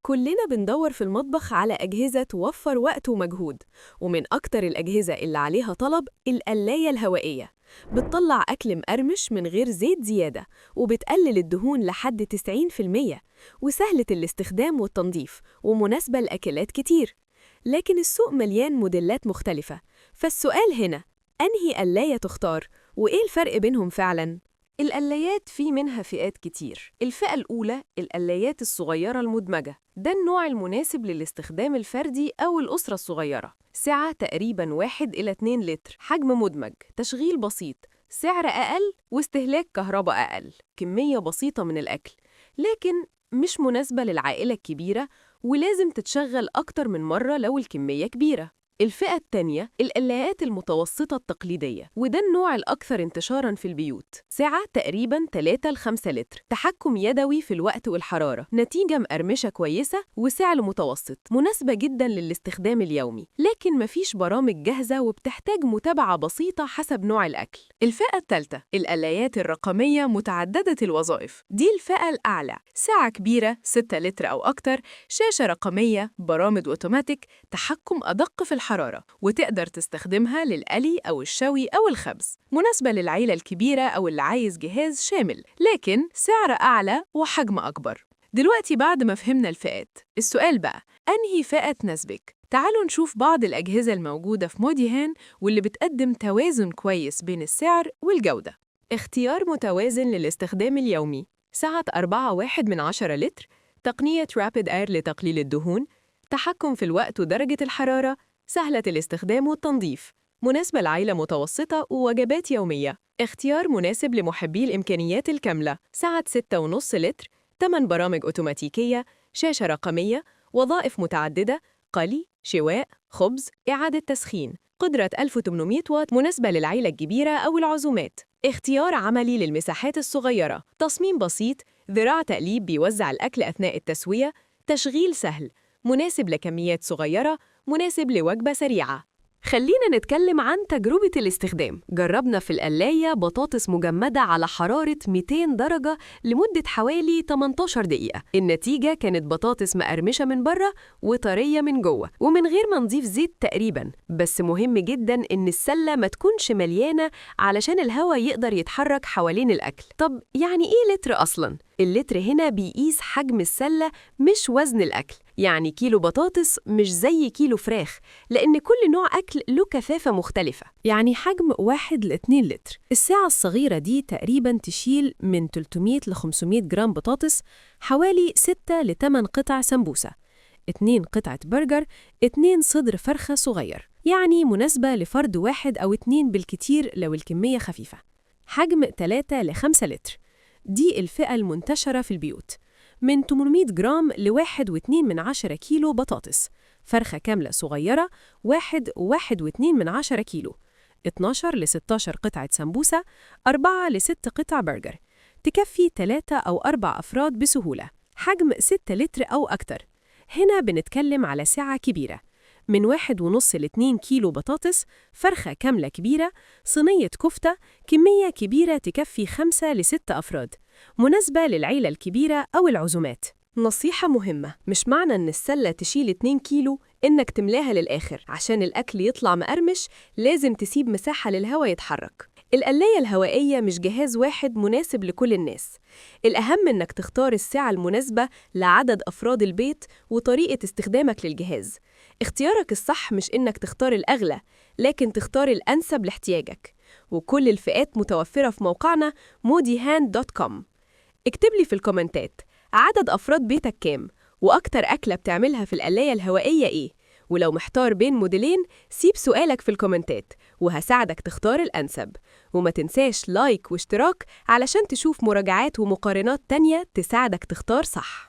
كلنا بندور في المطبخ على أجهزة توفر وقت ومجهود، ومن أكتر الأجهزة اللي عليها طلب القلاية الهوائية. بتطلع أكل مقرمش من غير زيت زيادة، وبتقلل الدهون لحد 90%، وسهلة الاستخدام والتنظيف، ومناسبة لأكلات كتير. لكن السوق مليان موديلات مختلفة، فالسؤال هنا: أنهي قلاية تختار؟ وإيه الفرق بينهم فعلاً؟ القلايات في منها فئات كتير. الفئة الأولى القلايات الصغيرة المدمجة، ده النوع المناسب للاستخدام الفردي أو الأسرة الصغيرة. سعة تقريباً 1 إلى 2 لتر، حجم مدمج، تشغيل بسيط، سعر أقل واستهلاك كهرباء أقل، كمية بسيطة من الأكل، لكن مش مناسبة للعائلة الكبيرة ولازم تتشغل أكتر من مرة لو الكمية كبيرة. الفئة التانية القلايات المتوسطة التقليدية، وده النوع الأكثر انتشاراً في البيوت. سعة تقريباً 3 ل 5 لتر، تحكم يدوي في الوقت والحرارة، نتيجة مقرمشة كويسة وسعر متوسط، مناسبة جداً للاستخدام اليومي، لكن مفيش برامج جاهزة وبتحتاج متابعة بسيطة حسب نوع الأكل. الفئة الثالثة القلايات الرقمية متعددة الوظائف، دي الفئة الأعلى، سعة كبيرة 6 لتر أو أكتر، شاشة رقمية، برامج أوتوماتيك، تحكم أدق في الحرارة، وتقدر تستخدمها للقلي أو الشوي أو الخبز، مناسبة للعيلة الكبيرة أو اللي عايز جهاز شامل، لكن سعر أعلى وحجم أكبر. دلوقتي بعد ما فهمنا الفئات، السؤال بقى: أنهي فئة تناسبك؟ تعالوا نشوف بعض الأجهزة الموجودة في موديهان واللي بتقدم توازن كويس بين السعر والجودة. اختيار متوازن للاستخدام اليومي، سعة 4.1 لتر، تقنية رابيد اير لتقليل الدهون، تحكم في الوقت ودرجة الحرارة، سهلة الاستخدام والتنظيف، مناسبة لعائلة متوسطة ووجبات يومية. اختيار مناسب لمحبي الإمكانيات الكاملة، سعة 6.5 لتر، 8 برامج أوتوماتيكية، شاشة رقمية، وظائف متعددة، قلي، شواء، خبز، إعادة تسخين، قدرة 1800 واط، مناسبة للعائلة الكبيرة أو العزومات. اختيار عملي للمساحات الصغيرة، تصميم بسيط، ذراع تقليب بيوزع الأكل أثناء التسوية، تشغيل سهل، مناسب لكميات صغيرة، مناسب لوجبة سريعة. خلينا نتكلم عن تجربة الاستخدام. جربنا في القلاية بطاطس مجمدة على حرارة 200 درجة لمدة حوالي 18 دقيقة. النتيجة كانت بطاطس مقرمشة من بره وطرية من جوه، ومن غير ما نضيف زيت تقريباً. بس مهم جداً إن السلة ما تكونش مليانة علشان الهواء يقدر يتحرك حوالين الأكل. طب يعني إيه لتر أصلاً؟ اللتر هنا بيقيس حجم السلة مش وزن الأكل، يعني كيلو بطاطس مش زي كيلو فراخ، لأن كل نوع أكل له كثافة مختلفة. يعني حجم 1 ل 2 لتر. الساعة الصغيرة دي تقريباً تشيل من 300 ل 500 جرام بطاطس، حوالي 6 ل 8 قطع سمبوسة، 2 قطعة برجر، 2 صدر فرخة صغير، يعني مناسبة لفرد واحد أو 2 بالكتير لو الكمية خفيفة. حجم 3 ل 5 لتر، دي الفئة المنتشرة في البيوت، من 800 جرام ل1.2 كيلو بطاطس، فرخة كاملة صغيرة 1.1 كيلو، 12 ل 16 قطعة سمبوسة، 4 ل 6 قطع برجر، تكفي 3 أو 4 أفراد بسهولة. حجم 6 لتر أو أكتر، هنا بنتكلم على سعة كبيرة، من 1.5 ل 2 كيلو بطاطس، فرخة كاملة كبيرة، صينية كفتة، كمية كبيرة تكفي 5 ل 6 أفراد، مناسبة للعيلة الكبيرة أو العزومات. نصيحة مهمة: مش معنى إن السلة تشيل 2 كيلو إنك تملاها للآخر. عشان الأكل يطلع مقرمش لازم تسيب مساحة للهواء يتحرك. القلاية الهوائية مش جهاز واحد مناسب لكل الناس، الأهم إنك تختار السعة المناسبة لعدد أفراد البيت وطريقة استخدامك للجهاز. اختيارك الصح مش إنك تختار الأغلى، لكن تختار الأنسب لاحتياجك. وكل الفئات متوفرة في موقعنا modihan.com. اكتب لي في الكومنتات عدد أفراد بيتك كام، وأكتر أكلة بتعملها في القلاية الهوائية إيه؟ ولو محتار بين موديلين سيب سؤالك في الكومنتات وهساعدك تختار الأنسب. وما تنساش لايك واشتراك علشان تشوف مراجعات ومقارنات تانية تساعدك تختار صح.